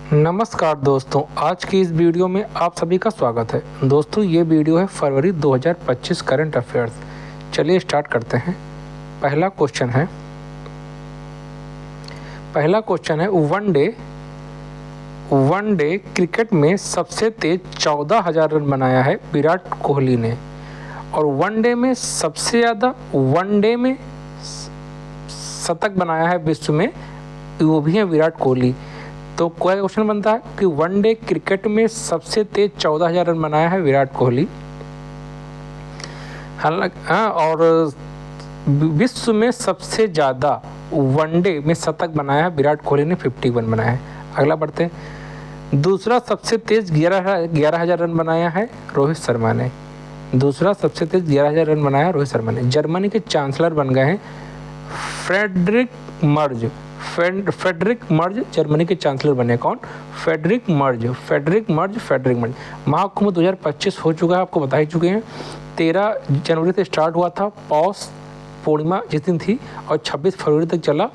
नमस्कार दोस्तों, आज की इस वीडियो में आप सभी का स्वागत है। दोस्तों, ये वीडियो है फरवरी 2025 करंट अफेयर्स। चलिए स्टार्ट करते हैं। पहला क्वेश्चन है वनडे क्रिकेट में सबसे तेज 14,000 रन बनाया है विराट कोहली ने, और वनडे में सबसे ज़्यादा वनडे में शतक बनाया है विश्व में, वो भी है विराट कोहली। तो कोई क्वेश्चन बनता है कि वनडे क्रिकेट में सबसे तेज 14,000 रन बनाया है विराट कोहली। हालांकि और विश्व में सबसे ज़्यादा वनडे में शतक बनाया है विराट कोहली ने, 51 बनाया है। अगला बढ़ते हैं। दूसरा सबसे तेज 11,000 रन बनाया है रोहित शर्मा ने। दूसरा सबसे तेज 11,000 रन बनाया है रोहित शर्मा ने। जर्मनी के चांसलर बन गए हैं फ्रेडरिक मर्ज जर्मनी के चांसलर बने। कौन? Friedrich Merz. महाकुंभ 2025 हो चुका है, आपको बता ही चुके हैं। 13 जनवरी से स्टार्ट हुआ था, पौष पूर्णिमा जिस दिन थी, और 26 फरवरी तक चला,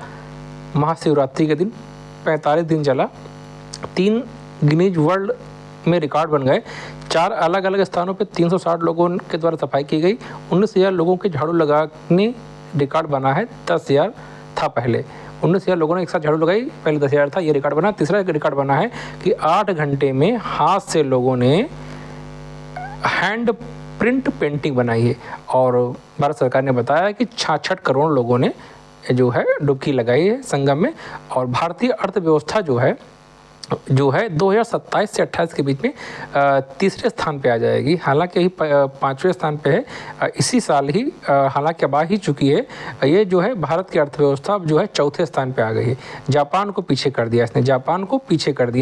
महाशिवरात्रि के दिन 45 दिन चला। 3 गिनीज वर्ल्ड में रिकॉर्ड बन गए। 4 अलग अलग स्थानों पर 360 लोगों के द्वारा सफाई की गई। 19,000 लोगों के झाड़ू लगाने रिकॉर्ड बना है। 10,000 था पहले, 19,000 लोगों ने एक साथ झाड़ू लगाई, पहले 10,000 था, ये रिकॉर्ड बना। तीसरा एक रिकॉर्ड बना है कि 8 घंटे में हाथ से लोगों ने हैंड प्रिंट पेंटिंग बनाई है, और भारत सरकार ने बताया कि 66 करोड़ लोगों ने जो है डुबकी लगाई है संगम में। और भारतीय अर्थव्यवस्था जो है 2027 से 28 के बीच में तीसरे स्थान पे आ जाएगी। हालांकि यही 5वें स्थान पे है इसी साल ही, हालांकि अब आ ही चुकी है। ये जो है भारत की अर्थव्यवस्था जो है 4थे स्थान पे आ गई है। जापान को पीछे कर दिया इसने,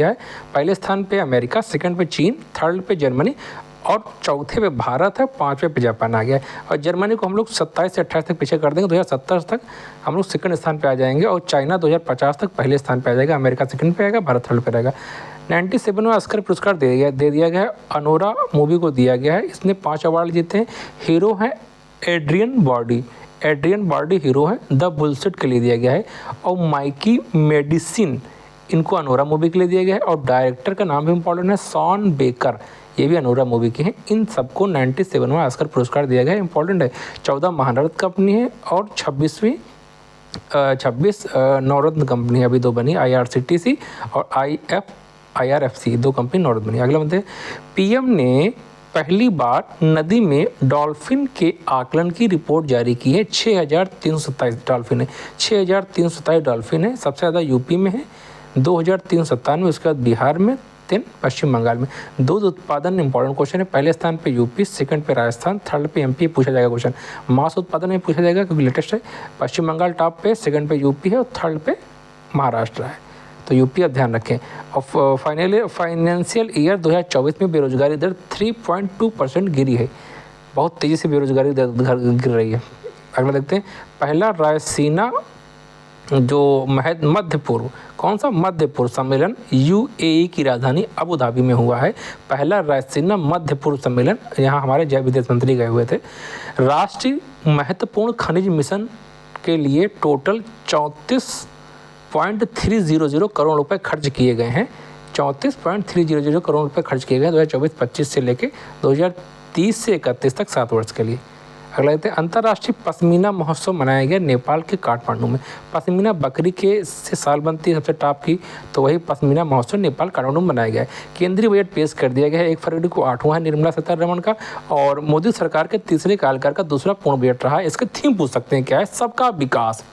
है। पहले स्थान पे अमेरिका, सेकंड पे चीन, थर्ड पे जर्मनी, और 4थे पे भारत है, 5वें पे जापान आ गया है। और जर्मनी को हम लोग 27 से 28 तक पीछे कर देंगे, 2070 तक हम लोग सेकंड स्थान पे आ जाएंगे, और चाइना 2050 तक पहले स्थान पे आ जाएगा, अमेरिका सेकंड पे आएगा, भारत थर्ड पे रहेगा। 97वां ऑस्कर पुरस्कार दे दिया गया है, अनोरा मूवी को दिया गया है। इसने 5 अवार्ड जीते हैं। हीरो है एड्रियन बॉर्डी हीरो है, द बुलसेट के लिए दिया गया है। और माइकी मेडिसिन, इनको अनोरा मूवी के लिए दिया गया है। और डायरेक्टर का नाम भी इम्पोर्टेंट है, शॉन बेकर, ये भी अनोरा मूवी के हैं। इन सबको 97वां ऑस्कर पुरस्कार दिया गया है, इंपॉर्टेंट है। 14 महारत्न कंपनी है, और 26 नवरत्न कंपनी अभी 2 बनी, IRCTC और IRFC, 2 कंपनी नवरत्न बनी। अगला बनते हैं। पीएम ने पहली बार नदी में डॉल्फिन के आकलन की रिपोर्ट जारी की है। 6,327 डॉल्फिन है, 6,327 डॉल्फिन है। सबसे ज़्यादा यूपी में है, 2,397, उसके बाद बिहार में, 3 पश्चिम बंगाल में। दूध उत्पादन इंपॉर्टेंट क्वेश्चन है। पहले स्थान पे यूपी, सेकंड पे राजस्थान, थर्ड पे MP पूछा जाएगा क्वेश्चन। मांस उत्पादन में पूछा जाएगा क्योंकि लेटेस्ट है। पश्चिम बंगाल टॉप पे, सेकंड पे यूपी है, और थर्ड पे महाराष्ट्र है, तो यूपी आप ध्यान रखें। और फाइनेंशियल ईयर 2024 में बेरोजगारी दर 3.2% गिरी है। बहुत तेज़ी से बेरोजगारी दर गिर रही है। अगला देखते हैं। पहला रायसीना जो मध्य पूर्व, कौन सा? मध्य पूर्व सम्मेलन UAE की राजधानी अबू धाबी में हुआ है। पहला रायसीना मध्य पूर्व सम्मेलन, यहाँ हमारे जय विदेश मंत्री गए हुए थे। राष्ट्रीय महत्वपूर्ण खनिज मिशन के लिए टोटल 34.300 करोड़ रुपए खर्च किए गए हैं। 34.300 करोड़ रुपए खर्च किए गए 2024-25 से लेके 2030 से 31 तक 7 वर्ष के लिए। अगला देखते हैं। अंतर्राष्ट्रीय पश्मीना महोत्सव मनाया गया नेपाल के काठमांडू में। पश्मीना बकरी के से साल बनती है सबसे टॉप की, तो वही पश्मीना महोत्सव नेपाल काठमांडू में मनाया गया है। केंद्रीय बजट पेश कर दिया गया है। 1 फरवरी को 8वां है निर्मला सीतारमण का, और मोदी सरकार के तीसरे कार्यकाल का दूसरा पूर्ण बजट रहा है। इसका थीम पूछ सकते हैं क्या है? सबका विकास।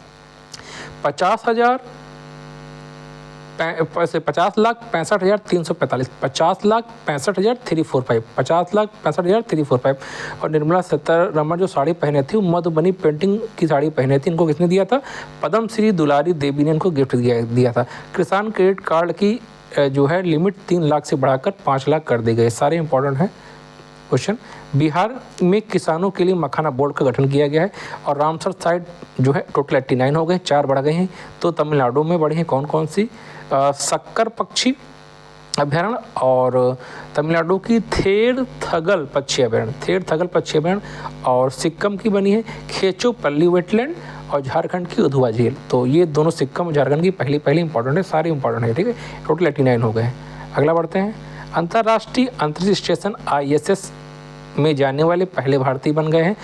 50,65,345, 50,65,345, 50,65,345। और निर्मला सीतारमण जो साड़ी पहने थी, वो मधुबनी पेंटिंग की साड़ी पहने थी। इनको किसने दिया था? पद्म श्री दुलारी देवी ने इनको गिफ्ट दिया था। किसान क्रेडिट कार्ड की जो है लिमिट 3 लाख से बढ़ाकर 5 लाख कर दी गई। सारे इंपॉर्टेंट हैं क्वेश्चन। बिहार में किसानों के लिए मखाना बोर्ड का गठन किया गया है। और रामसर साइट जो है टोटल 89 हो गए, 4 बढ़ गए हैं। तो तमिलनाडु में बढ़े हैं कौन कौन सी? सक्कर पक्षी अभ्यारण्य, और तमिलनाडु की थेरथगल पक्षी अभ्यारण्य, और सिक्किम की बनी है खेचोपल्ली वेटलैंड, और झारखंड की उधवा झील। तो ये दोनों सिक्किम और झारखंड की पहली इंपॉर्टेंट है, सारे इंपॉर्टेंट है, ठीक है। टोटल 89 हो गए। अगला बढ़ते हैं। अंतर्राष्ट्रीय अंतरिक्ष स्टेशन ISS में जाने वाले पहले भारतीय बन गए हैं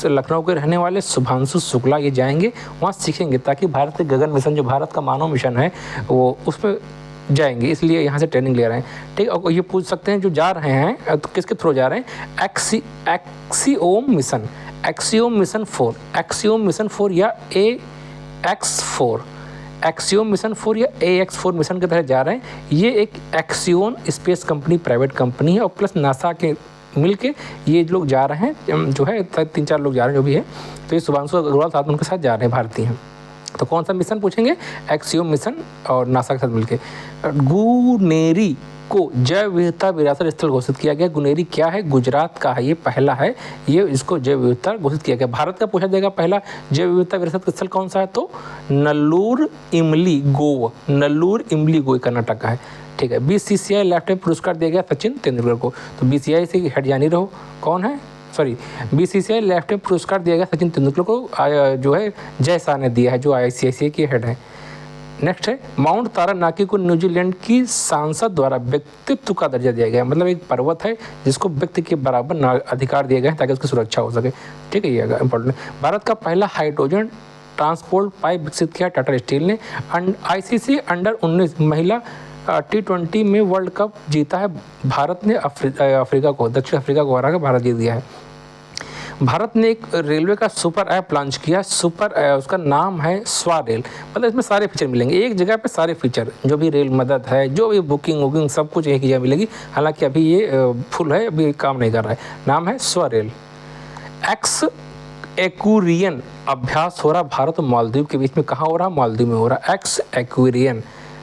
लखनऊ के रहने वाले शुभांशु शुक्ला। ये जाएंगे वहाँ सीखेंगे, ताकि भारत के गगन मिशन, जो भारत का मानव मिशन है, वो उस पर जाएंगे, इसलिए यहाँ से ट्रेनिंग ले रहे हैं, ठीक। और ये पूछ सकते हैं जो जा रहे हैं तो किसके थ्रू जा रहे हैं? एक्सियोम मिशन 4, एक्सियोम मिशन 4 या AX4, एक्सियोम मिशन 4 या AX4 मिशन के तहत जा रहे हैं। ये एक एक्सियोन स्पेस कंपनी, प्राइवेट कंपनी है, और प्लस नासा के मिलके ये लोग जा रहे हैं, जो है 3-4 लोग जा रहे हैं जो भी है। तो ये शुभांशु अग्रवाल साथ में उनके साथ जा रहे हैं, भारतीय हैं। तो कौन सा मिशन पूछेंगे? एक्सियोम मिशन और नासा के साथ मिलके। गुनेरी को जैव विविधता विरासत स्थल घोषित किया गया। गुनेरी क्या है? गुजरात का है, ये पहला है, ये इसको जैव विविधता घोषित किया गया। भारत का पूछा जाएगा पहला जैव विविधता विरासत स्थल कौन सा है? तो नल्लूर इमली गोव कर्नाटक का है, ठीक है। BCCI लाइफटाइम पुरस्कार दिया गया सचिन तेंदुलकर को। तो BCCI से हट जानी रहो, कौन है? BCCI लाइफटाइम पुरस्कार दिया गया सचिन तेंदुलकर को, जो है जय शाह ने दिया है, जो ICICI के हेड हैं। नेक्स्ट है माउंट तारानाकी को न्यूजीलैंड की सांसद द्वारा व्यक्तित्व का दर्जा दिया गया है। मतलब एक पर्वत है जिसको व्यक्ति के बराबर अधिकार दिए गए हैं ताकि उसकी सुरक्षा हो सके, ठीक है। ये इंपॉर्टेंट। भारत का पहला हाइड्रोजन ट्रांसपोर्ट पाइप विकसित किया टाटा स्टील ने। ICC अंडर-19 महिला T20 में वर्ल्ड कप जीता है भारत ने। अफ्रीका को, दक्षिण अफ्रीका को हरा के भारत जीत गया है। भारत ने एक रेलवे का सुपर ऐप लॉन्च किया, उसका नाम है स्वारेल। मतलब इसमें सारे फीचर मिलेंगे, एक जगह पे सारे फीचर, जो भी रेल मदद है, जो भी बुकिंग सब कुछ एक ही जगह मिलेगी। हालांकि अभी ये फुल है, अभी काम नहीं कर रहा है। नाम है स्वारेल। एक्स एक्वेरियन अभ्यास हो रहा भारत और मालदीव के बीच में। कहाँ हो रहा? मालदीव में हो रहा। एक्स एक्वेरियन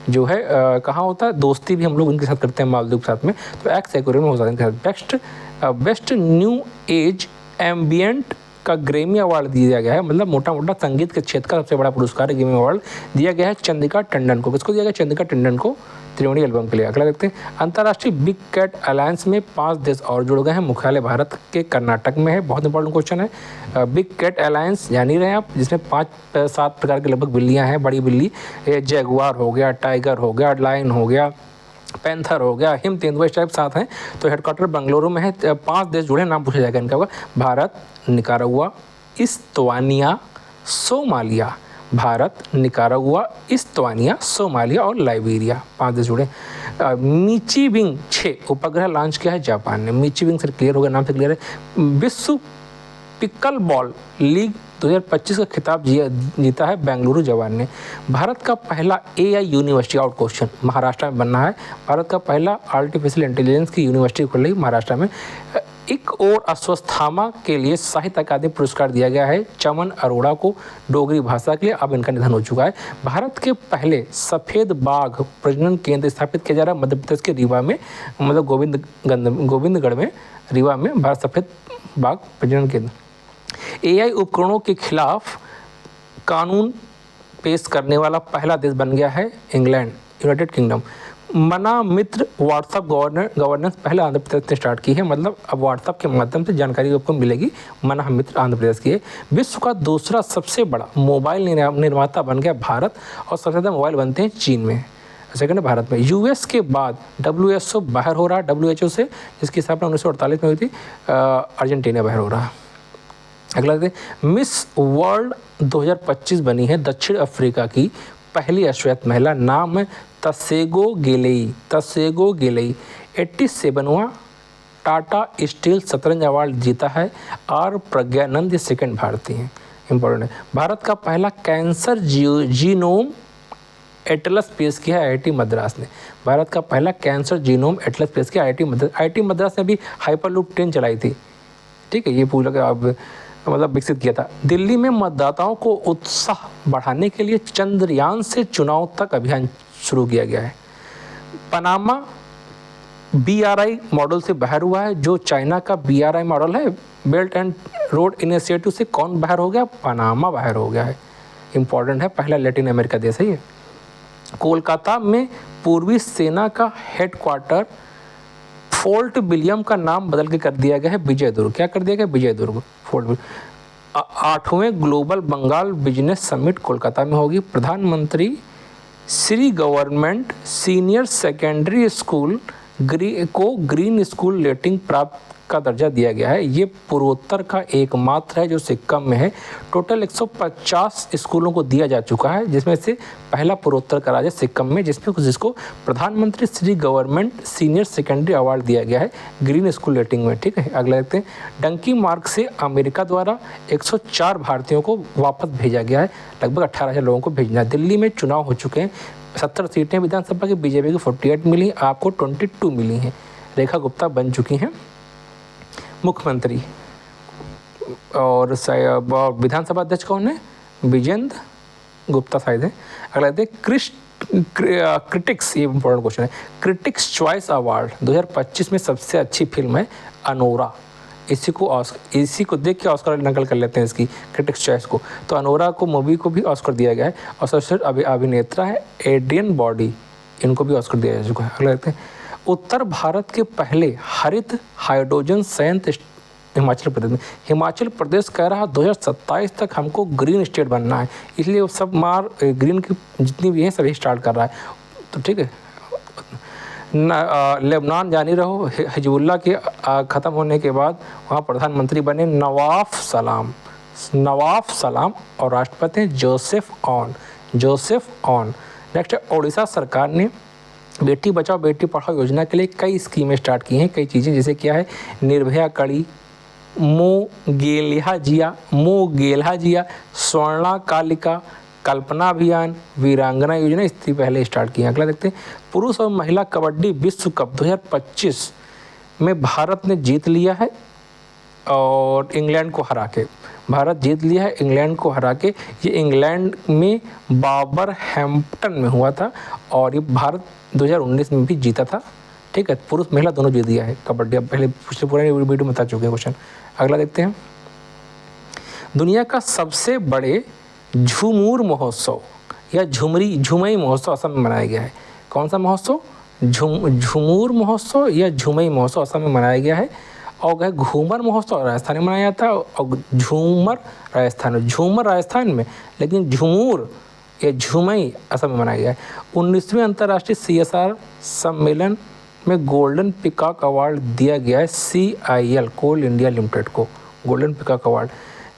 जो है कहाँ होता है? दोस्ती भी हम लोग उनके साथ करते हैं, मालदीव के साथ में। तो एक्स एक्वेरियन हो सकता है। बेस्ट न्यू एज एम्बियंट का ग्रैमी अवार्ड दिया गया है। मतलब मोटा संगीत के क्षेत्र का सबसे बड़ा पुरस्कार ग्रैमी अवार्ड दिया गया है चंद्रिका टंडन को। किसको दिया गया? चंद्रिका टंडन को, त्रिवेणी एल्बम के लिए। अगला देखते हैं। अंतर्राष्ट्रीय बिग कैट अलायंस में 5 देश और जुड़ गए हैं। मुख्यालय भारत के कर्नाटक में है। बहुत इंपॉर्टेंट क्वेश्चन है। बिग कैट अलायंस जान ही रहे हैं आप, जिसमें 5-7 प्रकार के लगभग बिल्लियाँ हैं। बड़ी बिल्ली जैगुआर हो गया, टाइगर हो गया, लायन हो गया, पैंथर हो गया, हिम तेंदुआ, इस टाइप साथ हैं। तो हेडक्वार्टर बेंगलुरु में है। 5 देश जुड़े, नाम पूछा जाएगा इनका होगा। भारत, निकारागुआ, इस्तवानिया, सोमालिया। भारत, निकारागुआ, इस्तवानिया, सोमालिया और लाइबेरिया, 5 देश जुड़े। मिचीबिंग 6 उपग्रह लॉन्च किया है जापान ने। मिचीबिंग से क्लियर होगा, नाम से क्लियर है। विश्व पिकल बॉल लीग 2025 का खिताब जीता है बेंगलुरु जवान ने। भारत का पहला AI university, out question, Maharashtra में बनना है। भारत का पहला आर्टिफिशियल इंटेलिजेंस की यूनिवर्सिटी खुल रही महाराष्ट्र में। एक और अस्वस्थामा के लिए साहित्य अकादमी पुरस्कार दिया गया है चमन अरोड़ा को, डोगरी भाषा के लिए। अब इनका निधन हो चुका है। भारत के पहले सफ़ेद बाघ प्रजनन केंद्र स्थापित किया जा रहा है मध्य प्रदेश के रीवा में। मतलब गोविंदगढ़ में, रीवा में भारत सफ़ेद बाघ प्रजनन केंद्र। AI उपकरणों के खिलाफ कानून पेश करने वाला पहला देश बन गया है इंग्लैंड, यूनाइटेड किंगडम। मना मित्र व्हाट्सएप गवर्नेंस पहले आंध्र प्रदेश ने स्टार्ट की है। मतलब अब व्हाट्सएप के माध्यम से जानकारी आपको मिलेगी। मना मित्र आंध्र प्रदेश की है। विश्व का दूसरा सबसे बड़ा मोबाइल निर्माता बन गया भारत, और सबसे ज़्यादा मोबाइल बनते हैं चीन में, सेकंड है भारत में। US के बाद WHO बाहर हो रहा है, WHO से, जिसकी स्थापना 1948 में हुई थी। अर्जेंटीना बाहर हो रहा है। अगला देखते हैं। मिस वर्ल्ड 2025 बनी है दक्षिण अफ्रीका की पहली अश्वेत महिला। नाम है तसेगो गेलेई। 87वां टाटा स्टील शतरंज अवार्ड जीता है। और प्रज्ञानंद ये सेकंड भारतीय हैं, इंपॉर्टेंट है। भारत का पहला कैंसर जीनोम एटलस पेश किया है IIT मद्रास ने। भारत का पहला कैंसर जीनोम एटलस पेश किया IIT मद्रास ने भी हाइपरलूप ट्रेन चलाई थी, ठीक है। ये पूरा अब मतलब विकसित किया था। दिल्ली में मतदाताओं को उत्साह बढ़ाने के लिए चंद्रयान से चुनाव तक अभियान शुरू किया गया है। पनामा BRI मॉडल से बाहर हुआ है। जो चाइना का BRI मॉडल है, बेल्ट एंड रोड इनिशिएटिव से कौन बाहर हो गया? पनामा बाहर हो गया है, इंपॉर्टेंट है। पहला लैटिन अमेरिका देश है ये। कोलकाता में पूर्वी सेना का हेडक्वार्टर फोर्ट विलियम का नाम बदल के कर दिया गया है विजय दुर्ग। क्या कर दिया गया? विजय दुर्ग, फोर्ट। 8वें global Bengal business summit Kolkata में होगी। प्रधानमंत्री Shri government senior secondary school को ग्रीन स्कूल रेटिंग प्राप्त का दर्जा दिया गया है। ये पूर्वोत्तर का एकमात्र है जो सिक्किम में है। टोटल 150 स्कूलों को दिया जा चुका है, जिसमें से पहला पूर्वोत्तर का राज्य सिक्किम में, जिसको प्रधानमंत्री Shri government senior secondary award दिया गया है ग्रीन स्कूल रेटिंग में। ठीक है, अगला देखते हैं। डंकी मार्ग से अमेरिका द्वारा 104 भारतीयों को वापस भेजा गया है। लगभग 18,000 लोगों को भेजना है। दिल्ली में चुनाव हो चुके हैं। 70 सीटें विधानसभा की बीजेपी को 48 मिली, आपको 22 मिली हैं। रेखा गुप्ता बन चुकी हैं मुख्यमंत्री। और विधानसभा अध्यक्ष कौन है? विजेंद्र गुप्ता शायद है। अगला देखते क्रिटिक्स, ये इंपॉर्टेंट क्वेश्चन है। क्रिटिक्स चॉइस अवार्ड 2025 में सबसे अच्छी फिल्म है अनोरा। इसी को देख के ऑस्कर नकल कर लेते हैं इसकी, क्रिटिक्स चॉइस को। तो अनोरा को मूवी को भी ऑस्कर दिया गया है। और सबसे अभिनेत्रा है एड्रियन ब्रॉडी, इनको भी ऑस्कर दिया जा चुका है। अगला देखते हैं। उत्तर भारत के पहले हरित हाइड्रोजन संयंत्र हिमाचल प्रदेश में। हिमाचल प्रदेश कह रहा 2027 तक हमको ग्रीन स्टेट बनना है, इसलिए वो सब ग्रीन की जितनी भी हैं सभी स्टार्ट कर रहा है। तो ठीक है, लेबनान जानी रहो, हिजबुल्लाह के ख़त्म होने के बाद वहाँ प्रधानमंत्री बने नवाफ सलाम और राष्ट्रपति हैं जोसेफ ऑन। नेक्स्ट है, ओडिशा सरकार ने बेटी बचाओ बेटी पढ़ाओ योजना के लिए कई स्कीमें स्टार्ट की हैं। कई चीज़ें जैसे क्या है, निर्भया कड़ी, मो गेल्हा जिया, स्वर्णा कालिका, कल्पना अभियान, वीरांगना योजना, इससे पहले स्टार्ट की है। अगला देखते हैं। पुरुष और महिला कबड्डी विश्व कप 2025 में भारत ने जीत लिया है और इंग्लैंड को हरा के। भारत जीत लिया है इंग्लैंड को हरा के। ये इंग्लैंड में बाबरहेम्पटन में हुआ था और ये भारत 2019 में भी जीता था। ठीक है, पुरुष महिला दोनों जीत दिया है कबड्डी। अब पहले पिछले पुरानी वीडियो में बता चुके हैं क्वेश्चन। अगला देखते हैं। दुनिया का सबसे बड़े झूमर महोत्सव या झुमई महोत्सव असम में मनाया गया है। कौन सा महोत्सव? झूमर महोत्सव या झुमई महोत्सव असम में मनाया गया है। और घूमर महोत्सव राजस्थान में मनाया जाता है और झूमर राजस्थान में, लेकिन झूमर या झुमई असम में मनाया गया है। 19वें अंतर्राष्ट्रीय CSR सम्मेलन में गोल्डन पिकॉक अवार्ड दिया गया है CIL कोल इंडिया लिमिटेड को, गोल्डन पिकॉक अवार्ड।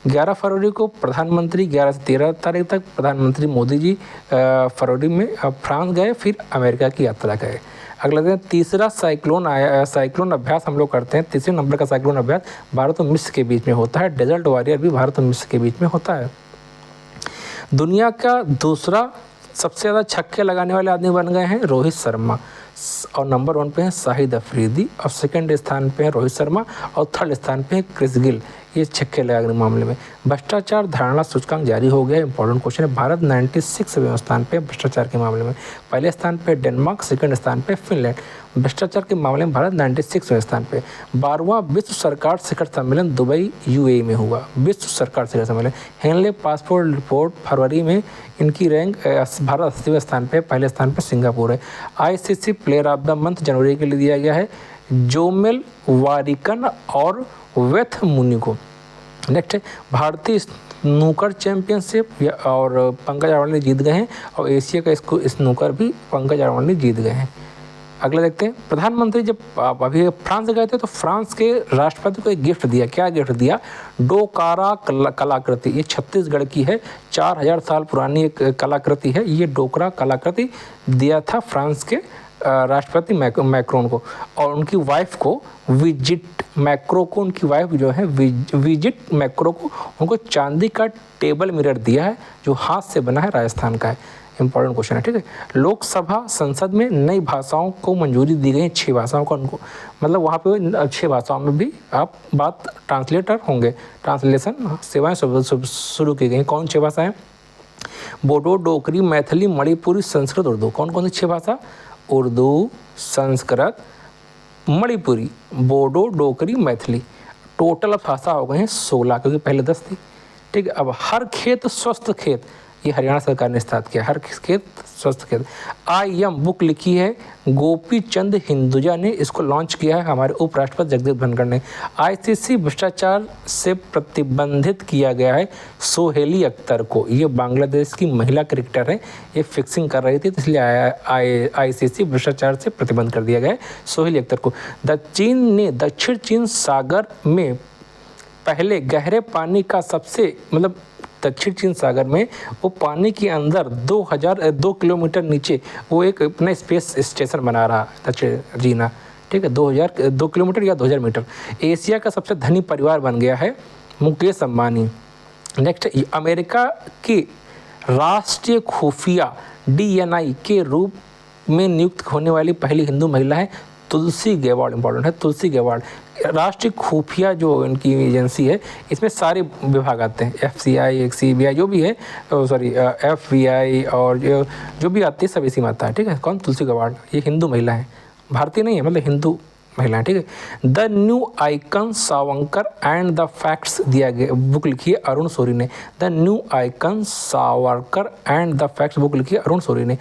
11 फरवरी को प्रधानमंत्री 11 से 13 तारीख तक प्रधानमंत्री मोदी जी फरवरी में फ्रांस गए, फिर अमेरिका की यात्रा गए। अगला दिन तीसरा साइक्लोन अभ्यास हम लोग करते हैं। तीसरे नंबर का साइक्लोन अभ्यास भारत और मिस्र के बीच में होता है। डेजर्ट वॉरियर भी भारत और मिस्र के बीच में होता है। दुनिया का दूसरा सबसे ज़्यादा छक्के लगाने वाले आदमी बन गए हैं रोहित शर्मा, और नंबर 1 पे हैं शाहिद अफरीदी, और सेकंड स्थान पे है रोहित शर्मा, और थर्ड स्थान पे है क्रिस गिल। ये छक्के लगाने मामले में। भ्रष्टाचार धारणा सूचकांक जारी हो गया है। इंपॉर्टेंट क्वेश्चन है। भारत 96वें स्थान पे भ्रष्टाचार के मामले में। पहले स्थान पे डेनमार्क, सेकंड स्थान पे फिनलैंड। भ्रष्टाचार के मामले में भारत 96वें स्थान पे। 12वां विश्व सरकार शिखर सम्मेलन दुबई UAE में हुआ। विश्व सरकार शिखर सम्मेलन। हेनले पासपोर्ट रिपोर्ट फरवरी में इनकी रैंक भारत 80वें स्थान पे, पहले स्थान पे सिंगापुर है। ICC player of the month जनवरी के लिए दिया गया है जोमेल वारिकन और वेथ मुनि को। नेक्स्ट है भारतीय स्नूकर चैंपियनशिप और पंकज अडवाणी ने जीत गए हैं, और एशिया का स्नूकर भी पंकज अडवाणी जीत गए हैं। अगला देखते हैं। प्रधानमंत्री जब अभी फ्रांस गए थे तो फ्रांस के राष्ट्रपति को एक गिफ्ट दिया। क्या गिफ्ट दिया? डोकारा कलाकृति। ये छत्तीसगढ़ की है, 4000 साल पुरानी एक कलाकृति है। ये डोकरा कलाकृति दिया था फ्रांस के राष्ट्रपति मैक्रोन को, और उनकी वाइफ को विजिट मैक्रो को, उनकी वाइफ जो है विजिट मैक्रो को, उनको चांदी का टेबल मिरर दिया है जो हाथ से बना है, राजस्थान का है। इंपॉर्टेंट क्वेश्चन है। ठीक है, लोकसभा संसद में नई भाषाओं को मंजूरी दी गई है, 6 भाषाओं को। उनको मतलब वहाँ पे 6 भाषाओं में भी आप बात ट्रांसलेटर होंगे, ट्रांसलेशन सेवाएं शुरू की गई। कौन 6 भाषाएं? बोडो, डोगरी, मैथिली, मणिपुरी, संस्कृत, उर्दू। कौन कौन सी 6 भाषा? उर्दू, संस्कृत, मणिपुरी, बोडो, डोगरी, मैथिली। टोटल भाषा हो गए हैं 16, क्योंकि पहले 10 थी। ठीक है, अब हर खेत स्वस्थ खेत, ये हरियाणा सरकार ने स्टार्ट किया। हर खेत स्वस्थ केंद्र। IM बुक लिखी है गोपी चंद हिंदुजा ने, इसको लॉन्च किया है हमारे उपराष्ट्रपति जगदीप धनखड़ ने। ICC भ्रष्टाचार से प्रतिबंधित किया गया है सोहेली अख्तर को, ये बांग्लादेश की महिला क्रिकेटर है, ये फिक्सिंग कर रही थी तो इसलिए ICC भ्रष्टाचार से प्रतिबंध कर दिया गया है सोहेली अख्तर को। चीन ने दक्षिण चीन सागर में पहले गहरे पानी का सबसे मतलब दक्षिण चीन सागर में वो पानी के अंदर 2 किलोमीटर नीचे वो एक अपना स्पेस स्टेशन बना रहा दक्षिण चीन, ठीक है, 2 किलोमीटर या 2000 मीटर। एशिया का सबसे धनी परिवार बन गया है मुकेश अंबानी। नेक्स्ट, अमेरिका की राष्ट्रीय खुफिया DNI के रूप में नियुक्त होने वाली पहली हिंदू महिला है तुलसी गेवार्ड। इंपॉर्टेंट है तुलसी गेवार्ड। राष्ट्रीय खुफिया जो इनकी एजेंसी है इसमें सारे विभाग आते हैं, FCI CBI जो भी है, सॉरी FBI और जो भी आती है सब इसी में आता है, ठीक है। कौन? तुलसी गेवार्ड, ये हिंदू महिला है, भारतीय नहीं है, मतलब हिंदू महिला है, ठीक है। The new icon Savarkar and the facts दिया गया बुक लिखी है अरुण शौरी ने। The new icon Savarkar and the facts book लिखी है अरुण शौरी ने।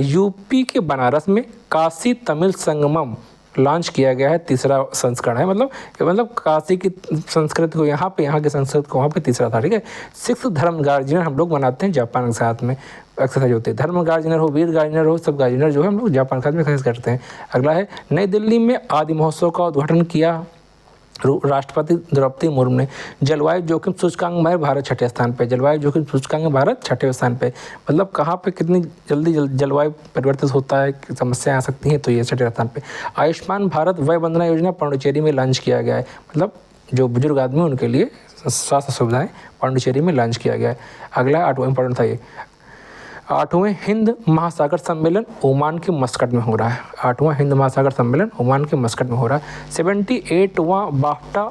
यूपी के बनारस में काशी तमिल संगमम लॉन्च किया गया है, तीसरा संस्करण है, मतलब काशी की संस्कृति को यहाँ पे, यहाँ की संस्कृति को वहाँ पे तीसरा था, ठीक है। 6 धर्म गार्जियन हम लोग मनाते हैं जापान के साथ में, एक्सरसाइज होती है, धर्म गार्जियनर हो, वीर गार्जियनर हो, सब गार्जियनर जो है हम लोग जापान के साथ में एक्सरसाइज करते हैं। अगला है नई दिल्ली में आदि महोत्सव का उद्घाटन किया राष्ट्रपति द्रौपदी मुर्मू ने। जलवायु जोखिम सूचकांक में भारत 6ठे स्थान पे, जलवायु जोखिम सूचकांक में भारत 6ठे स्थान पे, मतलब कहाँ पे कितनी जल्दी जलवायु परिवर्तित होता है, समस्याएं आ सकती हैं, तो ये 6ठे स्थान पे। आयुष्मान भारत वय वंदना योजना पांडिचेरी में लॉन्च किया गया है, मतलब जो बुजुर्ग आदमी उनके लिए स्वास्थ्य सुविधाएं पांडिचेरी में लॉन्च किया गया है। अगला 8वां इंपॉर्टेंट था ये, 8वें हिंद महासागर सम्मेलन ओमान के मस्कट में हो रहा है। 8वां हिंद महासागर सम्मेलन ओमान के मस्कट में हो रहा है। 78वां बाफ्टा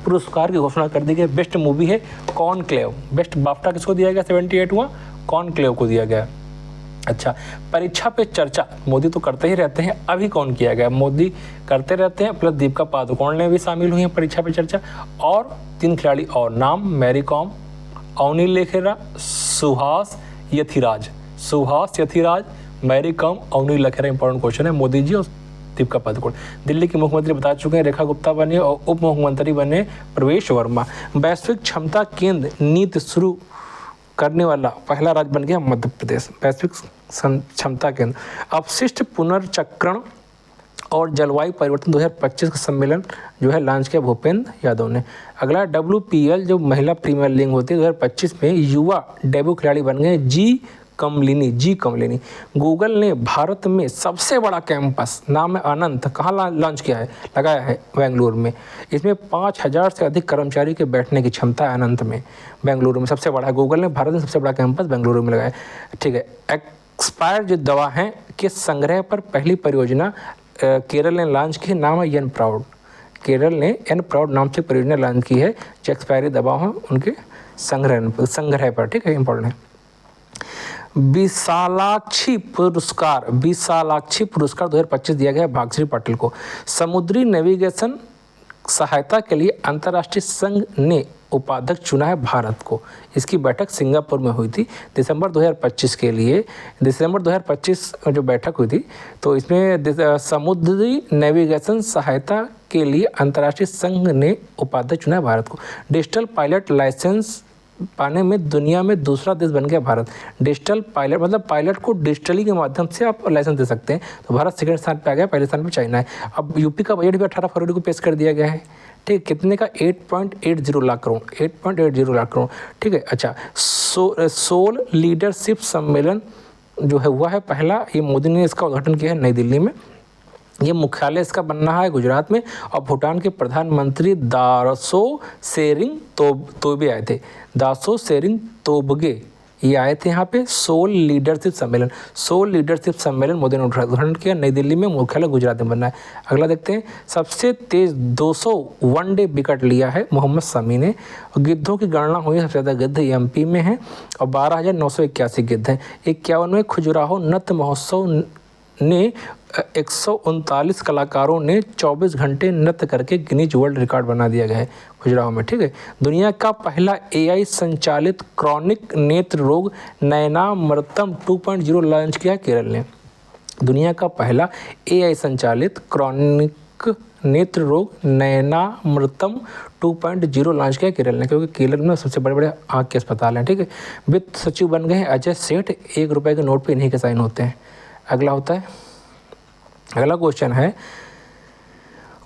पुरस्कार की घोषणा कर दी गई। बेस्ट मूवी है कॉनक्लेव। बेस्ट बाफ्टा किसको दिया गया? 78वां कॉनक्लेव को दिया गया। अच्छा, परीक्षा पे चर्चा मोदी तो करते ही रहते हैं, अभी कौन किया गया? मोदी करते रहते हैं, प्लस दीपिका पादुकोण ने भी शामिल हुई हैं परीक्षा पे चर्चा, और 3 खिलाड़ी और, नाम मैरी कॉम, अवनी लेखेरा, सुहास यथिराज। सुहास यथिराज, मैरी कॉम, अवनी लेखेरा। इंपॉर्टेंट क्वेश्चन है। मोदी जी और दीपिका पादुकोण। दिल्ली के मुख्यमंत्री बता चुके हैं, रेखा गुप्ता बने, और उप मुख्यमंत्री बने प्रवेश वर्मा। वैश्विक क्षमता केंद्र नीति शुरू करने वाला पहला राज्य बन गया मध्य प्रदेश। वैश्विक क्षमता केंद्र। अपशिष्ट पुनर्चक्रण और जलवायु परिवर्तन 2025 का सम्मेलन जो है लॉन्च किया भूपेंद्र यादव ने। अगला WPL जो महिला प्रीमियर लीग होती है 2025 में युवा डेब्यू खिलाड़ी बन गए जी कमलिनी। गूगल ने भारत में सबसे बड़ा कैंपस, नाम है अनंत, कहाँ लॉन्च किया है? लगाया है बेंगलुरु में। इसमें 5000 से अधिक कर्मचारी के बैठने की क्षमता है अनंत में, बेंगलुरु में सबसे बड़ा है। गूगल ने भारत में सबसे बड़ा कैंपस बेंगलुरु में लगाया, ठीक है। एक्सपायर जो दवा है के संग्रह पर पहली परियोजना केरल ने लॉन्च की, नाम है एन प्राउड। केरल ने एन प्राउड नाम से परियोजना लॉन्च की है, जो एक्सपायरी दवा है उनके संग्रह पर, ठीक है, इंपॉर्टेंट है। विशालाक्षी पुरस्कार 2025 दिया गया भागश्री पाटिल को। समुद्री नेविगेशन सहायता के लिए अंतर्राष्ट्रीय संघ ने उपाध्यक्ष चुना है भारत को। इसकी बैठक सिंगापुर में हुई थी दिसंबर 2025 के लिए। दिसंबर 2025 जो बैठक हुई थी, तो इसमें समुद्री नेविगेशन सहायता के लिए अंतर्राष्ट्रीय संघ ने उपाध्यक्ष चुना है भारत को। डिजिटल पायलट लाइसेंस पाने में दुनिया में दूसरा देश बन गया भारत। डिजिटल पायलट मतलब पायलट को डिजिटली के माध्यम से आप लाइसेंस दे सकते हैं, तो भारत सेकंड स्थान पे आ गया, पहले स्थान पे चाइना है। अब यूपी का बजट भी 18 फरवरी को पेश कर दिया गया है, ठीक, कितने का? 8.80 लाख करोड़, 8.80 लाख करोड़, ठीक है। अच्छा, सोल लीडरशिप सम्मेलन जो है हुआ है पहला, ये मोदी ने इसका उद्घाटन किया है नई दिल्ली में। ये मुख्यालय इसका बनना है गुजरात में, और भूटान के प्रधानमंत्री दासो सेरिंग तोबगे आए थे। दासो सेरिंग तोबगे ये आए थे यहाँ पे। सोल लीडरशिप सम्मेलन मोदी ने उद्घाटन किया नई दिल्ली में, मुख्यालय गुजरात में बनना है। अगला देखते हैं, सबसे तेज 200 वनडे विकेट लिया है मोहम्मद शमी ने। गिद्धों की गणना हुई, सबसे ज़्यादा गिद्ध MP में हैं और 12,981 गिद्ध हैं। 51वें खजुराहो नृत्य महोत्सव ने 139 कलाकारों ने 24 घंटे नृत्य करके गिनीज वर्ल्ड रिकॉर्ड बना दिया गया है खजुराहो में। ठीक है, दुनिया का पहला AI संचालित क्रॉनिक नेत्र रोग नयनामृतम 2.0 लॉन्च किया केरल ने। दुनिया का पहला AI संचालित क्रॉनिक नेत्र रोग नयनामृतम 2.0 लॉन्च किया केरल ने, क्योंकि केरल में सबसे बड़े बड़े आँख के अस्पताल हैं। ठीक है, वित्त सचिव बन गए हैं अजय सेठ, 1 रुपये के नोट पे इन्हीं के साइन होते हैं। अगला होता है, अगला क्वेश्चन है,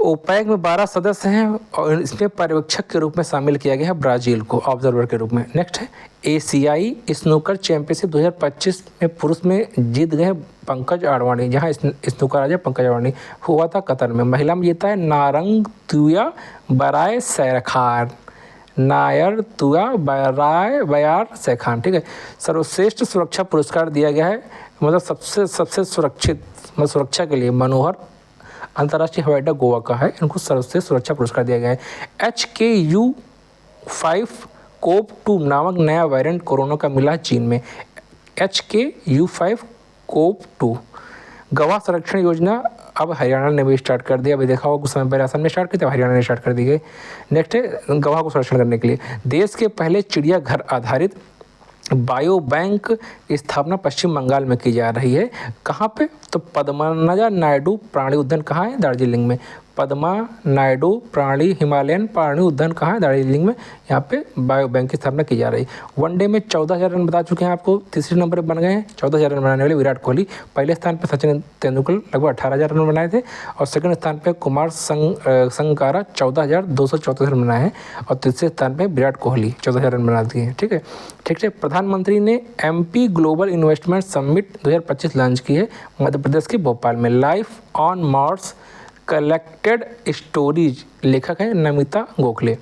ओपेक में 12 सदस्य हैं और इसमें पर्यवेक्षक के रूप में शामिल किया गया है ब्राज़ील को ऑब्जर्वर के रूप में। नेक्स्ट है, एशियाई स्नूकर चैंपियनशिप 2025 में पुरुष में जीत गए पंकज आडवाणी, जहां स्नूकर राजा पंकज आडवाणी हुआ था कतर में। महिला में जीता है नारंग तुया बराय सैखान, नायर तुया बयार सैखान। ठीक है, सर्वश्रेष्ठ सुरक्षा पुरस्कार दिया गया है, मतलब सबसे सुरक्षित, मतलब सुरक्षा के लिए मनोहर अंतर्राष्ट्रीय हवाई अड्डा गोवा का है, इनको सर्वश्रेष्ठ सुरक्षा पुरस्कार दिया गया है। HKU5 कोप 2 नामक नया वेरिएंट कोरोना का मिला चीन में। HKU5 कोप 2 गवाह संरक्षण योजना अब हरियाणा ने भी स्टार्ट कर दिया। अभी देखा होगा कुछ समय पहले असम ने स्टार्ट की, तब हरियाणा ने स्टार्ट कर दी गई। नेक्स्ट है, गवाह को संरक्षण करने के लिए देश के पहले चिड़ियाघर आधारित बायो बैंक की स्थापना पश्चिम बंगाल में की जा रही है। कहाँ पे? तो पद्मनाजा नायडू प्राणी उद्यान कहाँ है? दार्जिलिंग में। पद्मा नायडू प्राणी हिमालयन प्राणी उद्यान कहाँ है? दार्जिलिंग में। यहाँ पे बायो बैंक की स्थापना की जा रही है। वनडे में 14,000 रन बता चुके हैं आपको, तीसरे नंबर पर बन गए हैं 14,000 रन बनाने वाले विराट कोहली। पहले स्थान पर सचिन तेंदुलकर लगभग 18,000 रन बनाए थे और सेकंड स्थान पर कुमार संगकारा 14,234 रन बनाए हैं और तीसरे स्थान पर विराट कोहली 14,000 रन बना दिए हैं। ठीक है, ठीक है। प्रधानमंत्री ने MP global investment summit 2025 launch की है मध्य प्रदेश के भोपाल में। Life on Mars collected stories लेखक है Namita Gokhale.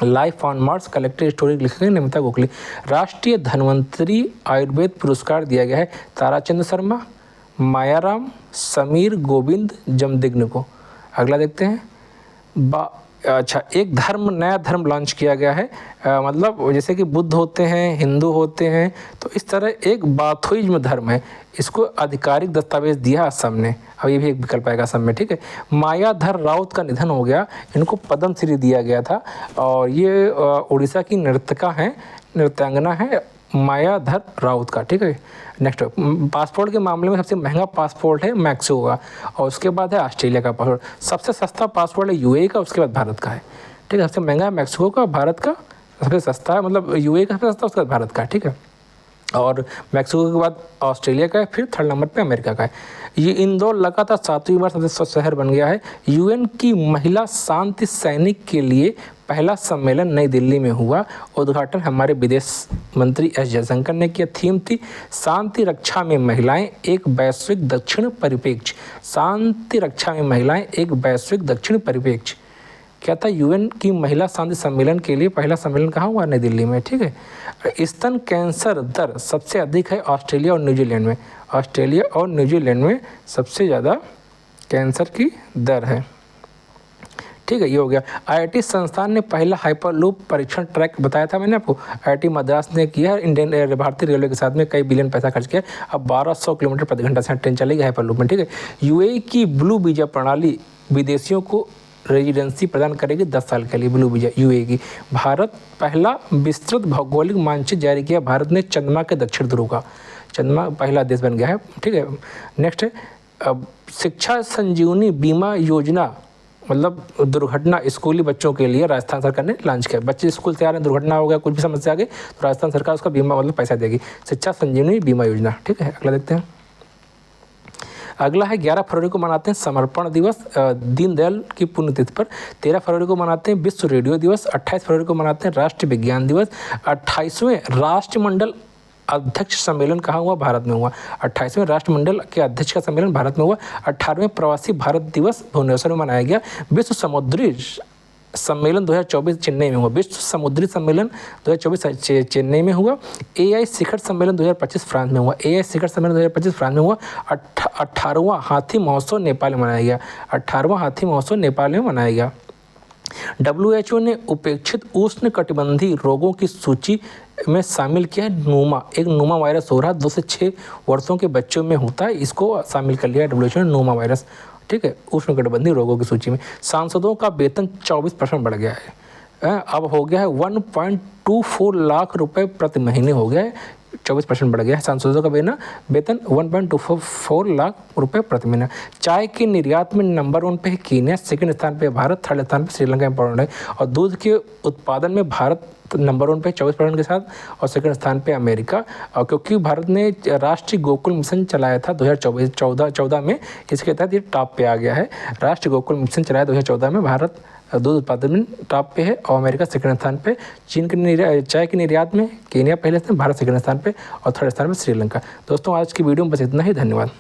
Life on Mars collected stories लेखक है नमिता गोखले। राष्ट्रीय धन्वंतरी आयुर्वेद पुरस्कार दिया गया है ताराचंद शर्मा, मायाराम, समीर गोविंद जमदिग्न को। अगला देखते हैं, अच्छा, एक नया धर्म लॉन्च किया गया है, मतलब जैसे कि बुद्ध होते हैं, हिंदू होते हैं, तो इस तरह एक बाथोइज्म धर्म है, इसको आधिकारिक दस्तावेज दिया असम ने। अब ये भी एक विकल्प आएगा असम में। ठीक है, मायाधर राउत का निधन हो गया, इनको पद्म श्री दिया गया था और ये उड़ीसा की नृत्यांगना है मायाधर राउत का। ठीक है, नेक्स्ट पासपोर्ट के मामले में सबसे महंगा पासपोर्ट है मैक्सिको का और उसके बाद है ऑस्ट्रेलिया का पासपोर्ट। सबसे सस्ता पासपोर्ट है UAE का, उसके बाद भारत का है। ठीक है, सबसे महंगा है मैक्सिको का, भारत का सबसे सस्ता है, मतलब UAE का सबसे सस्ता, उसके बाद भारत का है। ठीक है, और मैक्सिको के बाद ऑस्ट्रेलिया का है, फिर थर्ड नंबर पे अमेरिका का है। ये इंदौर लगातार 7वीं बार सबसे स्वच्छ शहर बन गया है। UN की महिला शांति सैनिक के लिए पहला सम्मेलन नई दिल्ली में हुआ। उद्घाटन हमारे विदेश मंत्री S जयशंकर ने किया। थीम थी शांति रक्षा में महिलाएं एक वैश्विक दक्षिण परिप्रेक्ष्य। शांति रक्षा में महिलाएं एक वैश्विक दक्षिण परिप्रेक्ष्य क्या था? UN की महिला शांति सम्मेलन के लिए पहला सम्मेलन कहाँ हुआ? नई दिल्ली में। ठीक है, स्तन कैंसर दर सबसे अधिक है ऑस्ट्रेलिया और न्यूजीलैंड में। ऑस्ट्रेलिया और न्यूजीलैंड में सबसे ज़्यादा कैंसर की दर है। ठीक है, ये हो गया। IIT संस्थान ने पहला हाइपरलूप परीक्षण ट्रैक बताया था मैंने आपको, IIT मद्रास ने किया। इंडियन भारतीय रेलवे के साथ में कई बिलियन पैसा खर्च किया। अब 1200 किलोमीटर प्रति घंटा से ट्रेन चलेगी हाइपरलूप में। ठीक है, UAE की ब्लू वीजा प्रणाली विदेशियों को रेजिडेंसी प्रदान करेगी 10 साल के लिए। ब्लू वीजा UAE की। भारत पहला विस्तृत भौगोलिक मानचित्र जारी किया। भारत ने चंद्रमा के दक्षिण ध्रुव का, चंद्रमा पहला देश बन गया है। ठीक है, नेक्स्ट है, अब शिक्षा संजीवनी बीमा योजना, मतलब दुर्घटना स्कूली बच्चों के लिए राजस्थान सरकार ने लॉन्च किया। बच्चे स्कूल से आ रहे हैं, दुर्घटना हो गया, कुछ भी समस्या आ गई तो राजस्थान सरकार उसका बीमा मतलब पैसा देगी। शिक्षा संजीवनी बीमा योजना। ठीक है, अगला देखते हैं। अगला है 11 फरवरी को मनाते हैं समर्पण दिवस दीनदयाल की पुण्यतिथि पर। 13 फरवरी को मनाते हैं विश्व रेडियो दिवस। 28 फरवरी को मनाते हैं राष्ट्रीय विज्ञान दिवस। 28वें राष्ट्रमंडल अध्यक्ष सम्मेलन कहाँ हुआ? भारत में हुआ। 28वें राष्ट्रमंडल के अध्यक्ष का सम्मेलन भारत में हुआ। 18वें प्रवासी भारत दिवस भुवनेश्वर में मनाया गया। विश्व समुद्री सम्मेलन 2024 चेन्नई में हुआ। विश्व समुद्री सम्मेलन 2024 चेन्नई में हुआ। AI शिखर सम्मेलन 2025 फ्रांस में हुआ। AI शिखर सम्मेलन 2025 फ्रांस में हुआ। 18वां हाथी महोत्सव नेपाल में मनाया गया। 18वां हाथी महोत्सव नेपाल में मनाया गया। WHO ने उपेक्षित उष्णकटिबंधीय रोगों की सूची में शामिल किया है नूमा। एक नूमा वायरस हो रहा है 2 से 6 वर्षों के बच्चों में होता है, इसको शामिल कर लिया है WHO ने नूमा वायरस, ठीक है, उष्णकटिबंधीय रोगों की सूची में। सांसदों का वेतन 24% बढ़ गया है, अब हो गया है 1.24 लाख रुपए प्रति महीने हो गया है, 24% बढ़ गया है सांसदों का वेतन 1.24 लाख रुपए प्रति महीना। चाय के निर्यात में नंबर 1 पे है कीनिया, सेकंड स्थान पे भारत, थर्ड स्थान पे श्रीलंका इंपॉर्टेंट है। और दूध के उत्पादन में भारत नंबर 1 पे 24% के साथ, और सेकंड स्थान पे अमेरिका। और क्योंकि भारत ने राष्ट्रीय गोकुल मिशन चलाया था 2014 में, इसके तहत ये टॉप पे आ गया है। राष्ट्रीय गोकुल मिशन चलाया 2014 में, भारत दूध उत्पादन में टॉप पे है और अमेरिका सेकंड स्थान पे। चीन के चाय के निर्यात में कीनिया पहले स्थान, भारत सेकंड स्थान पे और थर्ड स्थान पे श्रीलंका। दोस्तों आज की वीडियो में बस इतना ही, धन्यवाद।